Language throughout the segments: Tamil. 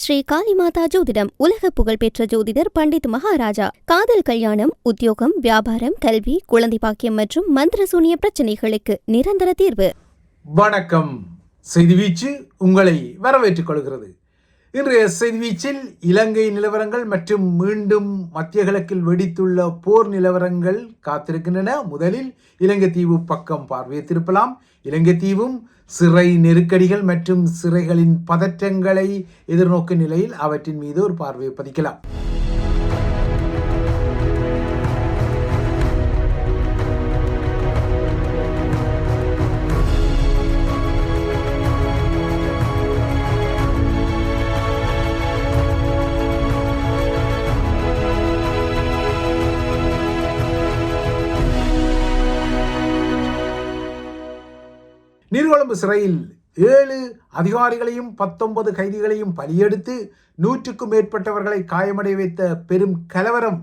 ஸ்ரீ காளிமாதா ஜோதிடம் உலக புகழ்பெற்ற ஜோதிடர் பண்டித் மகாராஜா. காதல், கல்யாணம், உத்தியோகம், வியாபாரம், கல்வி, குழந்தை பாக்கியம் மற்றும் மந்திரசூனிய பிரச்சனைகளுக்கு நிரந்தர தீர்வு. வணக்கம். செய்திவீச்சு உங்களை வரவேற்றுக் கொள்கிறது. இன்றைய செய்திவீச்சில் இலங்கை நிலவரங்கள் மற்றும் மீண்டும் மத்திய கிழக்கில் வெடித்துள்ள போர் நிலவரங்கள் காத்திருக்கின்றன. முதலில் இலங்கை தீவு பக்கம் பார்வையை திருப்பலாம். இலங்கை தீவும் சிறை நெருக்கடிகள் மற்றும் சிறைகளின் பதற்றங்களை எதிர்நோக்கும் நிலையில் அவற்றின் மீது ஒரு பார்வையை பதிக்கலாம். நீர்கொழும்பு சிறையில் 7 அதிகாரிகளையும் 19 கைதிகளையும் பலியெடுத்து 100க்கும் மேற்பட்டவர்களை காயமடைய வைத்த பெரும் கலவரம்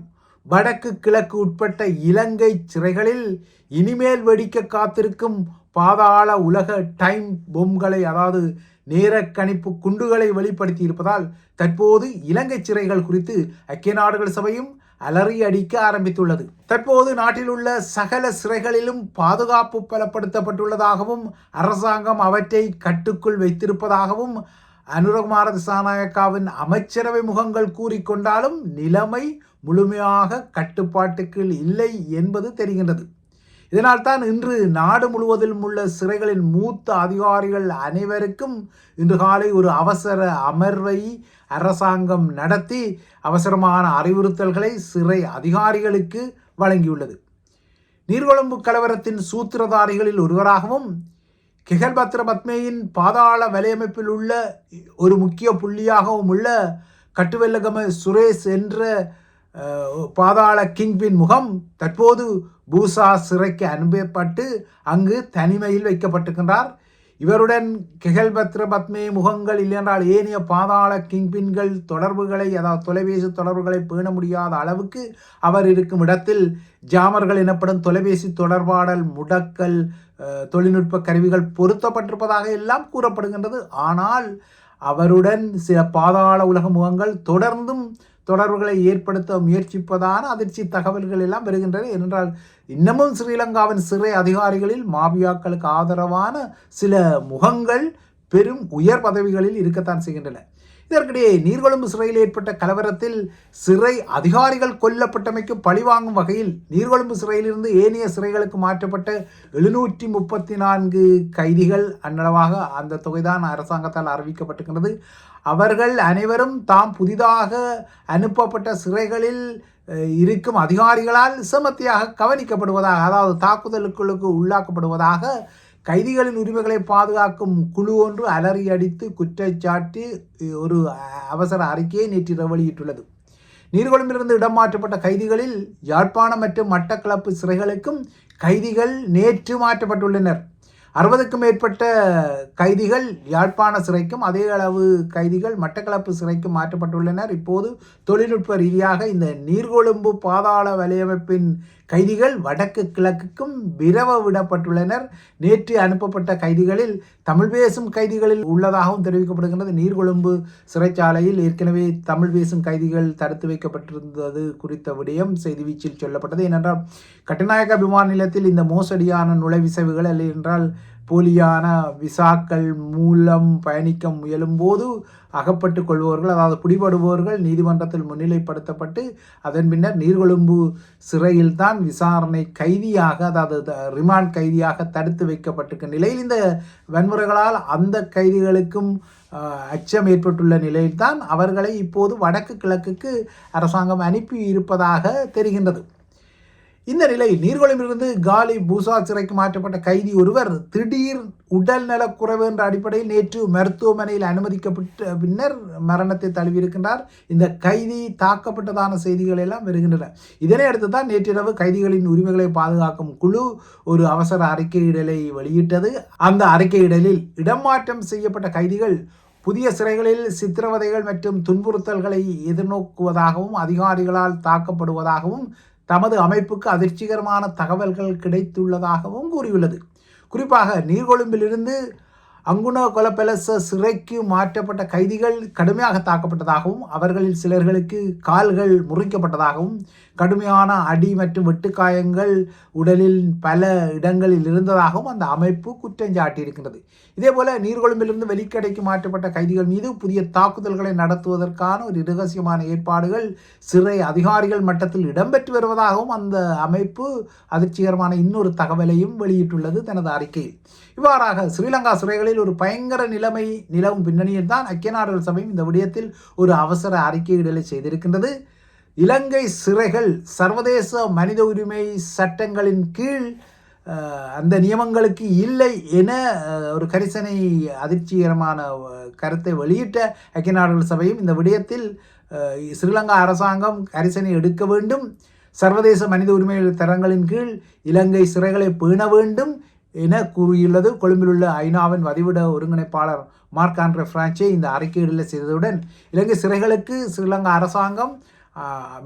வடக்கு கிழக்கு உட்பட்ட இலங்கை சிறைகளில் இனிமேல் வெடிக்க காத்திருக்கும் பாதாள உலக டைம் பொம்களை, அதாவது நேர கணிப்பு குண்டுகளை வெளிப்படுத்தி இருப்பதால் தற்போது இலங்கை சிறைகள் குறித்து ஐக்கிய நாடுகள் சபையும் அலறி அடிக்க ஆரம்பித்துள்ளது. தற்போது நாட்டில் உள்ள சகல சிறைகளிலும் பாதுகாப்பு பலப்படுத்தப்பட்டுள்ளதாகவும் அரசாங்கம் அவற்றை கட்டுக்குள் வைத்திருப்பதாகவும் அனுரகுமார திசாநாயக்காவின் அமைச்சரவை முகங்கள் கூறிக்கொண்டாலும் நிலைமை முழுமையாக கட்டுப்பாட்டுக்குள் இல்லை என்பது தெரிகின்றது. இதனால் தான் இன்று நாடு முழுவதிலும் உள்ள சிறைகளின் மூத்த அதிகாரிகள் அனைவருக்கும் இன்று காலை ஒரு அவசர அமர்வை அரசாங்கம் நடத்தி அவசரமான அறிவுறுத்தல்களை சிறை அதிகாரிகளுக்கு வழங்கியுள்ளது. நீர்கொழும்பு கலவரத்தின் சூத்திரதாரிகளில் ஒருவராகவும் கெஹல்பத்ர பத்மேயின் பாதாள வலையமைப்பில் உள்ள ஒரு முக்கிய புள்ளியாகவும் உள்ள கட்டுவெல்லகம சுரேஷ் என்ற பாதாள கிங்பின் முகம் தற்போது பூசா சிறைக்கு அனுப்பப்பட்டு அங்கு தனிமையில் வைக்கப்பட்டிருக்கின்றார். இவருடன் கெஹல்பத்ர பத்மே முகங்கள் இல்லையென்றால் ஏனைய பாதாள கிங்பின்கள் தொடர்புகளை, அதாவது தொலைபேசி தொடர்புகளை பேண முடியாத அளவுக்கு அவர் இருக்கும் இடத்தில் ஜாமர்கள் எனப்படும் தொலைபேசி தொடர்பாடல் முடக்கல் தொழில்நுட்ப கருவிகள் பொருத்தப்பட்டிருப்பதாக எல்லாம் கூறப்படுகின்றது. ஆனால் அவருடன் சில பாதாள உலக முகங்கள் தொடர்ந்தும் தொடர்புகளை ஏற்படுத்த முயற்சிப்பதான அதிர்ச்சி தகவல்கள் எல்லாம் வருகின்றன. ஏனென்றால் இன்னமும் ஸ்ரீலங்காவின் சிறை அதிகாரிகளில் மாபியாக்களுக்கு ஆதரவான சில முகங்கள் பெரும் உயர் பதவிகளில் இருக்கத்தான் செய்கின்றன. இதற்கிடையே நீர்கொழும்பு சிறையில் ஏற்பட்ட கலவரத்தில் சிறை அதிகாரிகள் கொல்லப்பட்டமைக்கு பழிவாங்கும் வகையில் நீர்கொழும்பு சிறையிலிருந்து ஏனைய சிறைகளுக்கு மாற்றப்பட்ட 734 கைதிகள் அன்னளவாக அந்த தொகைதான் அரசாங்கத்தால் அறிவிக்கப்பட்டிருக்கிறது. அவர்கள் அனைவரும் தாம் புதிதாக அனுப்பப்பட்ட சிறைகளில் இருக்கும் அதிகாரிகளால் செமத்தியாக கவனிக்கப்படுவதாக, அதாவது தாக்குதலுக்கு உள்ளாக்கப்படுவதாக கைதிகளின் உரிமைகளை பாதுகாக்கும் குழு ஒன்று அலறி அடித்து குற்றச்சாட்டி ஒரு அவசர அறிக்கையை நேற்று வெளியிட்டுள்ளது. நீர்கொழும்பிலிருந்து இடம் மாற்றப்பட்ட கைதிகளில் யாழ்ப்பாணம் மற்றும் மட்டக்களப்பு சிறைகளுக்கும் கைதிகள் நேற்று மாற்றப்பட்டுள்ளனர். 60க்கும் மேற்பட்ட கைதிகள் யாழ்ப்பாண சிறைக்கும் அதே அளவு கைதிகள் மட்டக்களப்பு சிறைக்கும் மாற்றப்பட்டுள்ளனர். இப்போது தொழில்நுட்ப ரீதியாக இந்த நீர்கொழும்பு பாதாள வலையமைப்பின் கைதிகள் வடக்கு கிழக்குக்கும் விரவ விடப்பட்டுள்ளனர். நேற்று அனுப்பப்பட்ட கைதிகளில் தமிழ் பேசும் கைதிகளில் உள்ளதாகவும் தெரிவிக்கப்படுகின்றது. நீர்கொழும்பு சிறைச்சாலையில் ஏற்கனவே தமிழ் பேசும் கைதிகள் தடுத்து வைக்கப்பட்டிருந்தது குறித்த விடயம் செய்தி வீச்சில் சொல்லப்பட்டது. ஏனென்றால் கட்டுநாயக்க விமான நிலையத்தில் இந்த மோசடியான நுழைவிசைவுகள் அல்ல என்றால் போலியான விசாக்கள் மூலம் பயணிக்க முயலும் போது அகப்பட்டு கொள்பவர்கள், அதாவது பிடிபடுபவர்கள் நீதிமன்றத்தில் முன்னிலைப்படுத்தப்பட்டு அதன் பின்னர் நீர்கொழும்பு சிறையில் தான் விசாரணை கைதியாக, அதாவது ரிமாண்ட் கைதியாக தடுத்து வைக்கப்பட்டிருக்க நிலையில் இந்த வன்முறைகளால் அந்த கைதிகளுக்கும் அச்சம் ஏற்பட்டுள்ள நிலையில்தான் அவர்களை இப்போது வடக்கு கிழக்குக்கு அரசாங்கம் அனுப்பி இருப்பதாக தெரிகின்றது. இந்த நிலையில் நீர்கொழும்பிலிருந்து காலி பூசா சிறைக்கு மாற்றப்பட்ட கைதி ஒருவர் திடீர் உடல் நலக்குறைவு என்ற அடிப்படையில் நேற்று மருத்துவமனையில் அனுமதிக்கப்பட்ட பின்னர் மரணத்தை தழுவியிருக்கின்றார். இந்த கைதி தாக்கப்பட்டதான செய்திகள் எல்லாம் வருகின்றன. இதனை அடுத்து தான் நேற்றிரவு கைதிகளின் உரிமைகளை பாதுகாக்கும் குழு ஒரு அவசர அறிக்கையிடலை வெளியிட்டது. அந்த அறிக்கையிடலில் இடமாற்றம் செய்யப்பட்ட கைதிகள் புதிய சிறைகளில் சித்திரவதைகள் மற்றும் துன்புறுத்தல்களை எதிர்நோக்குவதாகவும் அதிகாரிகளால் தாக்கப்படுவதாகவும் தமது அமைப்புக்கு அதிர்ச்சிகரமான தகவல்கள் கிடைத்துள்ளதாகவும் கூறியுள்ளது. குறிப்பாக நீர்கொழும்பிலிருந்து அங்குண கொலபெலச சிறைக்கு மாற்றப்பட்ட கைதிகள் கடுமையாக தாக்கப்பட்டதாகவும் அவர்களில் சிலர்களுக்கு கால்கள் முறிக்கப்பட்டதாகவும் கடுமையான அடி மற்றும் வெட்டுக்காயங்கள் உடலில் பல இடங்களில் இருந்ததாகவும் அந்த அமைப்பு குற்றம் சாட்டியிருக்கிறது. இதேபோல நீர்கொழும்பிலிருந்து வெளிக்கடைக்கு மாற்றப்பட்ட கைதிகள் மீது புதிய தாக்குதல்களை நடத்துவதற்கான ஒரு இரகசியமான ஏற்பாடுகள் சிறை அதிகாரிகள் மட்டத்தில் இடம்பெற்று வருவதாகவும் அந்த அமைப்பு அதிர்ச்சிகரமான இன்னொரு தகவலையும் வெளியிட்டுள்ளது தனது அறிக்கையில். இவ்வாறாக ஸ்ரீலங்கா சிறைகளில் ஒரு பயங்கர நிலைமை நிலவும் பின்னணியில் தான் ஐக்கிய நாடுகள் சபையும் இந்த விடயத்தில் ஒரு அவசர அறிக்கையிடலை செய்திருக்கின்றது. இலங்கை சிறைகள் சர்வதேச மனித உரிமை சட்டங்களின் கீழ் அந்த நியமங்களுக்கு இல்லை என ஒரு கரிசனை அதிர்ச்சிகரமான கருத்தை வெளியிட்ட ஐக்கிய நாடுகள் சபையும் இந்த விடயத்தில் ஸ்ரீலங்கா அரசாங்கம் கரிசனை எடுக்க வேண்டும், சர்வதேச மனித உரிமை தரங்களின் கீழ் இலங்கை சிறைகளை பேண வேண்டும் என கூறியுள்ளது. கொழும்பில் உள்ள ஐநாவின் வதிவிட ஒருங்கிணைப்பாளர் மார்க் ஆண்ட்ரே பிரான்சே இந்த அறிக்கையிடலை செய்ததுடன் இலங்கை சிறைகளுக்கு ஸ்ரீலங்கா அரசாங்கம்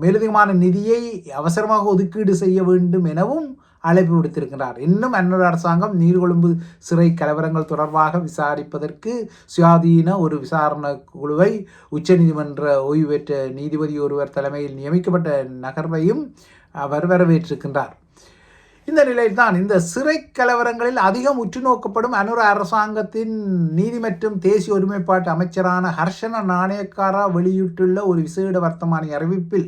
மேலதிகமான நிதியை அவசரமாக ஒதுக்கீடு செய்ய வேண்டும் எனவும் அழைப்பு விடுத்திருக்கிறார். இன்னும் அந்நொரு அரசாங்கம் நீர்கொழும்பு சிறை கலவரங்கள் தொடர்பாக விசாரிப்பதற்கு சுயாதீன ஒரு விசாரணை குழுவை உச்சநீதிமன்ற ஓய்வு பெற்ற நீதிபதி ஒருவர் தலைமையில் நியமிக்கப்பட்ட நகர்வையும் அவர் வரவேற்றிருக்கின்றார். இந்த நிலையில்தான் இந்த சிறை கலவரங்களில் அதிகம் உற்று நோக்கப்படும் அனுர அரசாங்கத்தின் நீதி மற்றும் தேசிய ஒருமைப்பாட்டு அமைச்சரான ஹர்ஷன நாணயக்காரா வெளியிட்டுள்ள ஒரு விசேட வர்த்தமானி அறிவிப்பில்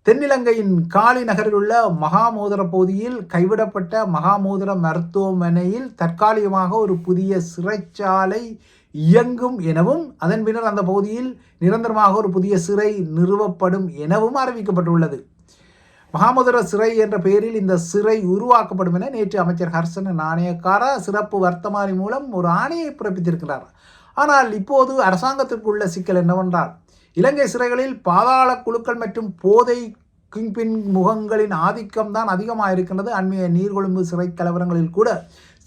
தென்னிலங்கையின் காலி நகரில் உள்ள மகாமோதிர பகுதியில் கைவிடப்பட்ட மகாமோதிர மருத்துவமனையில் தற்காலிகமாக ஒரு புதிய சிறைச்சாலை இயங்கும் எனவும் அதன் பின்னர் அந்த பகுதியில் நிரந்தரமாக ஒரு புதிய சிறை நிறுவப்படும் எனவும் அறிவிக்கப்பட்டுள்ளது. மகாமோதிர சிறை என்ற பெயரில் இந்த சிறை உருவாக்கப்படும் என நேற்று அமைச்சர் ஹர்ஷன நாணயக்காரா சிறப்பு வர்த்தமானி மூலம் ஒரு ஆணையை பிறப்பித்திருக்கிறார். ஆனால் இப்போது அரசாங்கத்திற்குள்ள சிக்கல் என்னவென்றால் இலங்கை சிறைகளில் பாதாள குழுக்கள் மற்றும் போதை கிங்பின் முகங்களின் ஆதிக்கம்தான் அதிகமாக இருக்கின்றது. அண்மைய நீர்கொழும்பு சிறை கலவரங்களில் கூட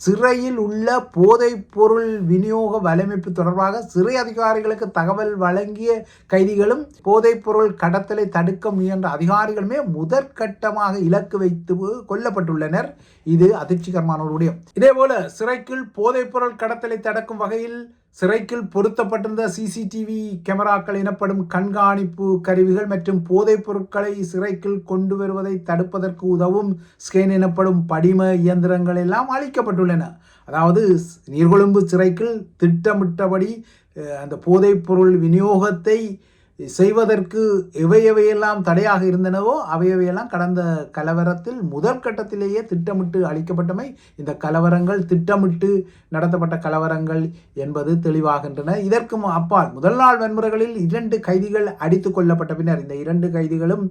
சிறையில் உள்ள போதைப் பொருள் விநியோக வலையமைப்பு தொடர்பாக சிறை அதிகாரிகளுக்கு தகவல் வழங்கிய கைதிகளும் போதைப் பொருள் கடத்தலை தடுக்க முயன்ற அதிகாரிகளுமே முதற்கட்டமாக இலக்கு வைத்து கொல்லப்பட்டுள்ளனர். இது அதிர்ச்சிகரமான ஒரு விடயம். இதேபோல சிறைக்குள் போதைப் பொருள் கடத்தலை தடுக்கும் வகையில் சிறைக்குள் பொருத்தப்பட்டிருந்த சிசிடிவி கேமராக்கள் எனப்படும் கண்காணிப்பு கருவிகள் மற்றும் போதைப் பொருட்களை சிறைக்குள் கொண்டு வருவதை தடுப்பதற்கு உதவும் ஸ்கேன் எனப்படும் படிம இயந்திரங்கள் எல்லாம் அளிக்கப்பட்டுள்ளன. அதாவது நீர்கொழும்பு சிறைக்குள் திட்டமிட்டபடி அந்த போதைப் பொருள் விநியோகத்தை செய்வதற்கு எவையெல்லாம் தடையாக இருந்தனவோ அவையெல்லாம் கடந்த கலவரத்தில் முதற்கட்டத்திலேயே திட்டமிட்டு அளிக்கப்பட்டமை இந்த கலவரங்கள் திட்டமிட்டு நடத்தப்பட்ட கலவரங்கள் என்பது தெளிவாகின்றன. இதற்கும் அப்பால் முதல் நாள் வன்முறைகளில் 2 கைதிகள் அடித்து கொல்லப்பட்ட பின்னர் இந்த 2 கைதிகளும்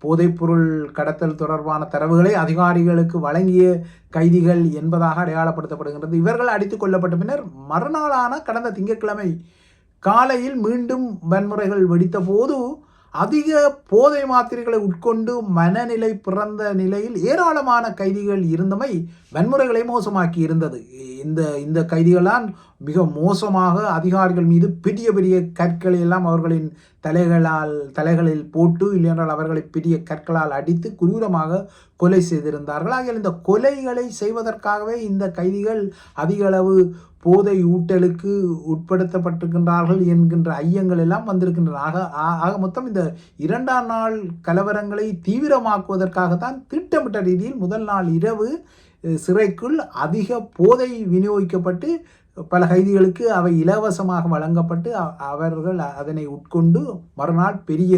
போதைப்பொருள் கடத்தல் தொடர்பான தரவுகளை அதிகாரிகளுக்கு வழங்கிய கைதிகள் என்பதாக அடையாளப்படுத்தப்படுகின்றது. இவர்கள் அடித்து கொல்லப்பட்ட பின்னர் மறுநாளான கடந்த திங்கட்கிழமை காலையில் மீண்டும் வன்முறைகள் வெடித்த போது அதிக போதை மாத்திரைகளை உட்கொண்டு மனநிலை பிறந்த நிலையில் ஏராளமான கைதிகள் இருந்தமை வன்முறைகளை மோசமாக்கி இருந்தது. இந்த கைதிகளால் மிக மோசமாக அதிகாரிகள் மீது பெரிய பெரிய கற்களை எல்லாம் அவர்களின் தலைகளில் போட்டு இல்லையென்றால் அவர்களை பெரிய கற்களால் அடித்து குரூரமாக கொலை செய்திருந்தார்கள். ஆகிய இந்த கொலைகளை செய்வதற்காகவே இந்த கைதிகள் அதிக அளவு போதை ஊட்டலுக்கு உட்படுத்தப்பட்டிருக்கின்றார்கள் என்கின்ற ஐயங்கள் எல்லாம் வந்திருக்கின்றன. ஆக மொத்தம் இந்த 2ஆம் நாள் கலவரங்களை தீவிரமாக்குவதற்காகத்தான் திட்டமிட்ட ரீதியில் முதல் நாள் இரவு சிறைக்குள் அதிக போதை விநியோகிக்கப்பட்டு பல கைதிகளுக்கு அவை இலவசமாக வழங்கப்பட்டு அவர்கள் அதனை உட்கொண்டு மறுநாள் பெரிய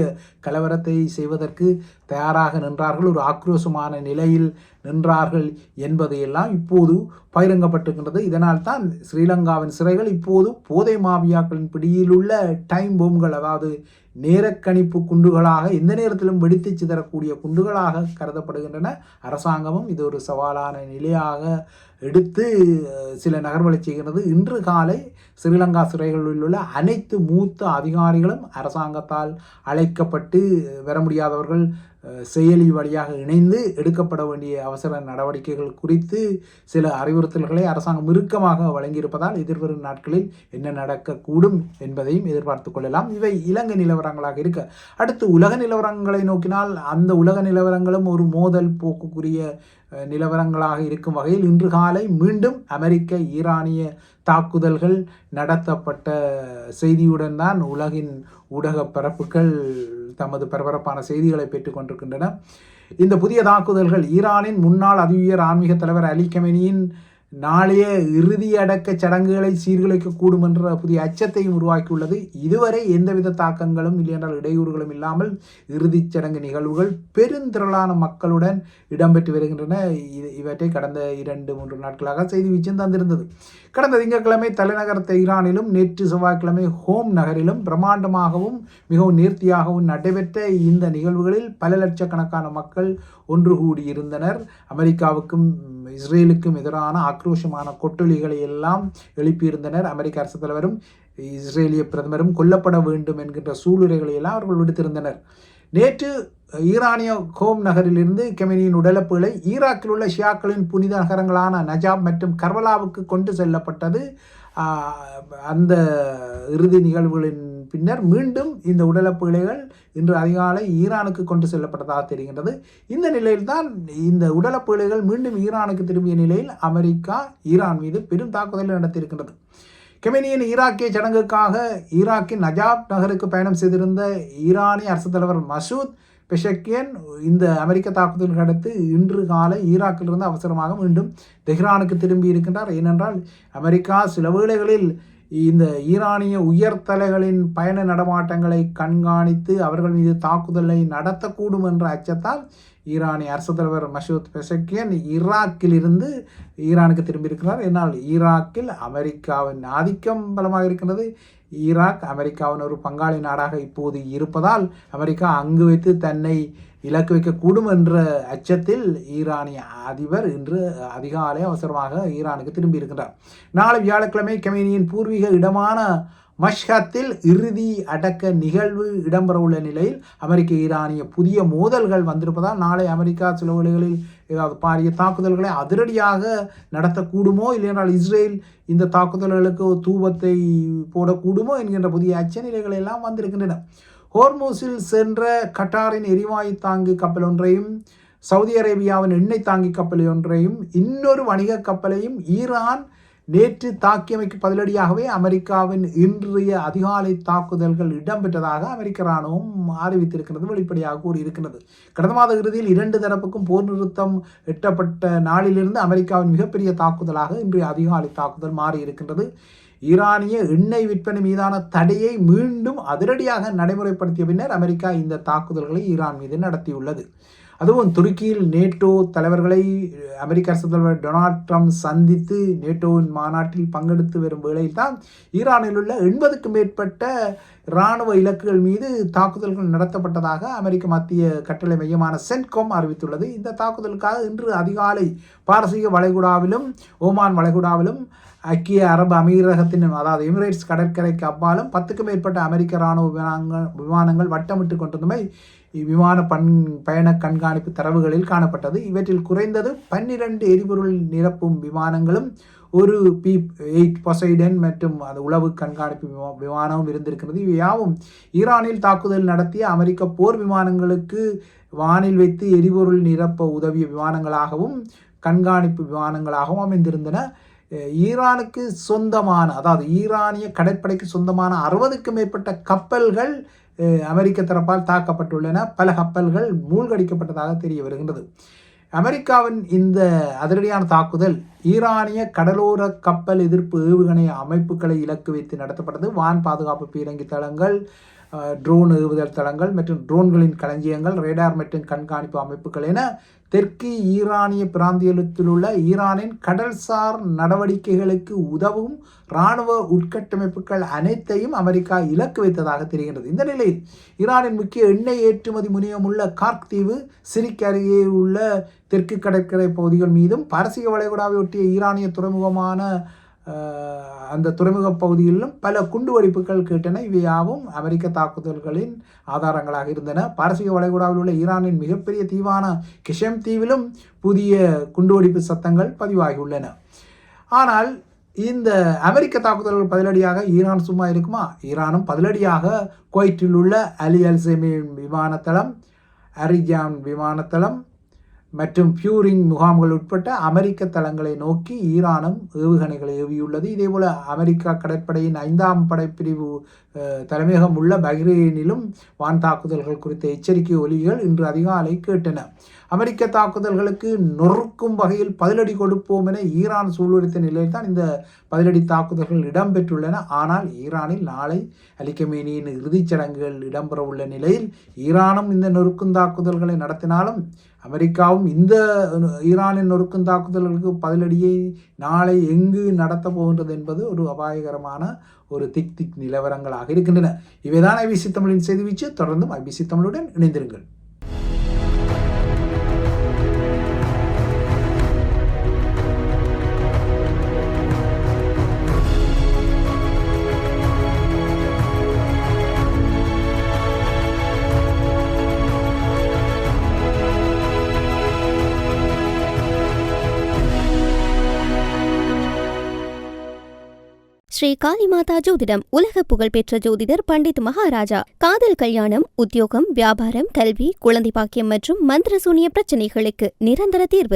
கலவரத்தை செய்வதற்கு தயாராக நின்றார்கள், ஒரு ஆக்ரோஷமான நிலையில் நின்றார்கள் என்பதையெல்லாம் இப்போது பகிரங்கப்பட்டிருக்கின்றது. இதனால் தான் ஸ்ரீலங்காவின் சிறைகள் இப்போது போதை மாபியாக்களின் பிடியில் உள்ள டைம் பொம்கள், அதாவது நேரக்கணிப்பு குண்டுகளாக எந்த நேரத்திலும் வெடித்து சிதறக்கூடிய குண்டுகளாக கருதப்படுகின்றன. அரசாங்கமும் இது ஒரு சவாலான நிலையாக எடுத்து சில நகர்வுகளை செய்கிறது. இன்று காலை ஸ்ரீலங்கா சிறைகளில் உள்ள அனைத்து மூத்த அதிகாரிகளும் அரசாங்கத்தால் அழைக்கப்பட்டு வர முடியாதவர்கள் செயலி வழியாக இணைந்து எடுக்கப்பட வேண்டிய அவசர நடவடிக்கைகள் குறித்து சில அறிவுறுத்தல்களை அரசாங்கம் இறுக்கமாக வழங்கியிருப்பதால் எதிர்வரும் நாட்களில் என்ன நடக்கக்கூடும் என்பதையும் எதிர்பார்த்து கொள்ளலாம். இவை இலங்கை நிலவரங்களாக இருக்க, அடுத்து உலக நிலவரங்களை நோக்கினால் அந்த உலக நிலவரங்களும் ஒரு மோதல் போக்குக்குரிய நிலவரங்களாக இருக்கும் வகையில் இன்று காலை மீண்டும் அமெரிக்க ஈரானிய தாக்குதல்கள் நடத்தப்பட்ட செய்தியுடன் தான் உலகின் ஊடக பரப்புகள் தமது பரபரப்பான செய்திகளை பெற்றுக் கொண்டிருக்கின்றன. இந்த புதிய தாக்குதல்கள் ஈரானின் முன்னாள் அதிஉயர் ஆன்மீக தலைவர் அலி கமேனியின் நாளைய இறுதி அடக்க சடங்குகளை சீர்குலைக்கக்கூடும் என்ற புதிய அச்சத்தையும் உருவாக்கியுள்ளது. இதுவரை எந்தவித தாக்கங்களும் இல்லையென்றால் இடையூறுகளும் இல்லாமல் இறுதிச் சடங்கு நிகழ்வுகள் பெருந்திரளான மக்களுடன் இடம்பெற்று வருகின்றன. இவற்றை கடந்த 2-3 நாட்களாக செய்தி வீச்சும் தந்திருந்தது. கடந்த திங்கட்கிழமை தலைநகர் தெஹ்ரானிலும் நேற்று செவ்வாய்க்கிழமை ஹோம் நகரிலும் பிரம்மாண்டமாகவும் மிகவும் நேர்த்தியாகவும் நடைபெற்ற இந்த நிகழ்வுகளில் பல லட்சக்கணக்கான மக்கள் ஒன்று கூடியிருந்தனர். அமெரிக்காவுக்கும் இஸ்ரேலுக்கும் எதிரான ஆக்ரோஷமான கொட்டொலிகளை எல்லாம் எழுப்பியிருந்தனர். அமெரிக்க அரசு தலைவரும் இஸ்ரேலிய பிரதமரும் கொல்லப்பட வேண்டும் என்கின்ற சூளுரைகளை எல்லாம் அவர்கள் விடுத்திருந்தனர். நேற்று ஈரானிய ஹோம் நகரிலிருந்து கெமேனியின் உடலப்புகளை ஈராக்கில் உள்ள ஷியாக்களின் புனித நகரங்களான நஜாப் மற்றும் கர்பலாவுக்கு கொண்டு செல்லப்பட்டது. அந்த இறுதி நிகழ்வுகளின் பின்னர் மீண்டும் இந்த உடலப்புகளை இன்று அதிகாலை ஈரானுக்கு கொண்டு செல்லப்பட்டதாக தெரிகின்றது. இந்த நிலையில்தான் இந்த உடலப்புகளை மீண்டும் ஈரானுக்கு திரும்பிய நிலையில் அமெரிக்கா ஈரான் மீது பெரும் தாக்குதலை நடத்தியிருக்கின்றது. கெமேனியின் ஈராக்கிய சடங்குக்காக ஈராக்கின் நஜாப் நகருக்கு பயணம் செய்திருந்த ஈரானிய அரசு தலைவர் மசூத் பெஷக்கியன் இந்த அமெரிக்க தாக்குதல்கள் அடுத்து இன்று காலை ஈராக்கிலிருந்து அவசரமாக மீண்டும் தெஹ்ரானுக்கு திரும்பி இருக்கின்றார். ஏனென்றால் அமெரிக்கா சில வேளைகளில் இந்த ஈரானிய உயர்தலைகளின் பயண நடமாட்டங்களை கண்காணித்து அவர்கள் மீது தாக்குதலை நடத்தக்கூடும் என்ற அச்சத்தால் ஈரானிய அரசு தலைவர் மசூத் பெஷக்கியன் ஈராக்கிலிருந்து ஈரானுக்கு திரும்பியிருக்கிறார். என்னால் ஈராக்கில் அமெரிக்காவின் ஆதிக்கம் பலமாக இருக்கின்றது. ஈராக் அமெரிக்காவின் ஒரு பங்காளி நாடாக இப்போது இருப்பதால் அமெரிக்கா அங்கு வைத்து தன்னை இலக்கு வைக்கக்கூடும் என்ற அச்சத்தில் ஈரானிய அதிபர் இன்று அதிகாலை அவசரமாக ஈரானுக்கு திரும்பி இருக்கின்றார். நாளை வியாழக்கிழமை கெமேனியின் பூர்வீக இடமான மஷ்ஹத்தில் இறுதி அடக்க நிகழ்வு இடம்பெறவுள்ள நிலையில் அமெரிக்க ஈரானிய புதிய மோதல்கள் வந்திருப்பதால் நாளை அமெரிக்கா சில வேளைகளில் ஏதாவது பாரிய தாக்குதல்களை அதிரடியாக நடத்தக்கூடுமோ, இல்லையென்றால் இஸ்ரேல் இந்த தாக்குதல்களுக்கு தூபத்தை போடக்கூடுமோ என்கின்ற புதிய அச்சநிலைகள் எல்லாம் வந்திருக்கின்றன. ஹோர்மூஸில் சென்ற கட்டாரின் எரிவாயு தாங்கி கப்பல் ஒன்றையும் சவுதி அரேபியாவின் எண்ணெய் தாங்கி கப்பல் ஒன்றையும் இன்னொரு வணிக கப்பலையும் ஈரான் நேற்று தாக்கியமைக்கு பதிலடியாகவே அமெரிக்காவின் இன்றைய அதிகாலை தாக்குதல்கள் இடம்பெற்றதாக அமெரிக்க இராணுவம் அறிவித்திருக்கிறது, வெளிப்படையாக கூறியிருக்கிறது. கடந்த மாத இறுதியில் 2 தரப்புக்கும் போர் நிறுத்தம் எட்டப்பட்ட நாளிலிருந்து அமெரிக்காவின் மிகப்பெரிய தாக்குதலாக இன்றைய அதிகாலை தாக்குதல் மாறியிருக்கின்றது. ஈரானிய எண்ணெய் விற்பனை மீதான தடையை மீண்டும் அதிரடியாக நடைமுறைப்படுத்திய பின்னர் அமெரிக்கா இந்த தாக்குதல்களை ஈரான் மீது நடத்தியுள்ளது. அதுவும் துருக்கியில் நேட்டோ தலைவர்களை அமெரிக்க அரசு தலைவர் டொனால்ட் ட்ரம்ப் சந்தித்து நேட்டோவின் மாநாட்டில் பங்கெடுத்து வரும் வேளையில் தான் ஈரானில் உள்ள 80க்கும் மேற்பட்ட இராணுவ இலக்குகள் மீது தாக்குதல்கள் நடத்தப்பட்டதாக அமெரிக்க மத்திய கட்டளை மையமான சென்ட்காம் அறிவித்துள்ளது. இந்த தாக்குதலுக்காக இன்று அதிகாலை பாரசீக வளைகுடாவிலும் ஓமான் வளைகுடாவிலும் ஐக்கிய அரபு அமீரகத்தின் அதாவது எமிரேட்ஸ் கடற்கரைக்கு அப்பாலும் 10க்கும் மேற்பட்ட அமெரிக்க இராணுவ விமானங்கள் வட்டமிட்டு கொண்டிருந்தமை விமான பயண கண்காணிப்பு தரவுகளில் காணப்பட்டது. இவற்றில் குறைந்தது 12 எரிபொருள் நிரப்பும் விமானங்களும் ஒரு P-8 பொசைடன் மற்றும் அது உளவு கண்காணிப்பு விமானமும் இருந்திருக்கிறது. இவையாவும் ஈரானில் தாக்குதல் நடத்திய அமெரிக்க போர் விமானங்களுக்கு வானில் வைத்து எரிபொருள் நிரப்ப உதவிய விமானங்களாகவும் கண்காணிப்பு விமானங்களாகவும் அமைந்திருந்தன. ஈரானுக்கு சொந்தமான அதாவது ஈரானிய கடற்படைக்கு சொந்தமான 60க்கும் மேற்பட்ட கப்பல்கள் அமெரிக்க தரப்பால் தாக்கப்பட்டுள்ளன. பல கப்பல்கள் மூழ்கடிக்கப்பட்டதாக தெரிய வருகின்றது. அமெரிக்காவின் இந்த அதிரடியான தாக்குதல் ஈரானிய கடலோர கப்பல் எதிர்ப்பு ஏவுகணை அமைப்புகளை இலக்கு வைத்து நடத்தப்பட்டது. வான் பாதுகாப்பு பீரங்கி தளங்கள், ட்ரோன் ஏவுதல் தளங்கள் மற்றும் ட்ரோன்களின் களஞ்சியங்கள், ரேடார் மற்றும் கண்காணிப்பு அமைப்புகள் என தெற்கு ஈரானிய பிராந்தியத்தில் உள்ள ஈரானின் கடல்சார் நடவடிக்கைகளுக்கு உதவும் இராணுவ உட்கட்டமைப்புகள் அனைத்தையும் அமெரிக்கா இலக்கு வைத்ததாக தெரிகிறது. இந்த நிலையில் ஈரானின் முக்கிய எண்ணெய் ஏற்றுமதி முனையம் உள்ள கார்க் தீவு, சிரிக் அருகே உள்ள தெற்கு கடற்கரை பகுதிகள் மீதும் பாரசீக வளைகுடாவை ஒட்டிய ஈரானிய துறைமுகமான அந்த துறைமுக பகுதிகளிலும் பல குண்டுவெடிப்புகள் கேட்டன. இவையாவும் அமெரிக்க தாக்குதல்களின் ஆதாரங்களாக இருந்தன. பாரசீக வளைகுடாவில் உள்ள ஈரானின் மிகப்பெரிய தீவான கிஷம் தீவிலும் புதிய குண்டுவெடிப்பு சத்தங்கள் பதிவாகியுள்ளன. ஆனால் இந்த அமெரிக்க தாக்குதல்கள் பதிலடியாக ஈரான் சும்மா இருக்குமா? ஈரானும் பதிலடியாக குவைத்தில் உள்ள அலி அல் செமி விமானத்தளம், அரிஜான் விமானத்தளம், மற்றும் பியூரிங் முகாம்கள் உட்பட்ட அமெரிக்க தளங்களை நோக்கி ஈரானும் ஏவுகணைகளை ஏவியுள்ளது. இதேபோல அமெரிக்கா கடற்படையின் 5ஆம் படைப்பிரிவு தலைமையகம் உள்ள பஹ்ரைனிலும் வான் தாக்குதல்கள் குறித்த எச்சரிக்கை ஒலிகள் இன்று அதிகாலை கேட்டன. அமெரிக்க தாக்குதல்களுக்கு நொறுக்கும் வகையில் பதிலடி கொடுப்போம் என ஈரான் சூளுரைத்த நிலையில் தான் இந்த பதிலடி தாக்குதல்கள் இடம்பெற்றுள்ளன. ஆனால் ஈரானில் நாளை அலி கமேனியின் இறுதிச் சடங்குகள் இடம்பெறவுள்ள நிலையில் ஈரானும் இந்த நொறுக்கும் தாக்குதல்களை நடத்தினாலும் அமெரிக்காவும் இந்த ஈரானின் நொறுக்கும் தாக்குதல்களுக்கு பதிலடியை நாளை எங்கு நடத்த போகின்றது என்பது ஒரு அபாயகரமான ஒரு திக் நிலவரங்களாக இருக்கின்றன. இவைதான் ஐபிசி தமிழின் செய்தி வீச்சு. தொடர்ந்தும் ஐபிசி தமிழுடன் இணைந்திருங்கள். ஸ்ரீ காளிமாதா ஜோதிடம் உலக புகழ்பெற்ற ஜோதிடர் பண்டித் மகாராஜா. காதல், கல்யாணம், உத்தியோகம், வியாபாரம், கல்வி, குழந்தை பாக்கியம் மற்றும் மந்திர சூனிய பிரச்சனைகளுக்கு நிரந்தர தீர்வு.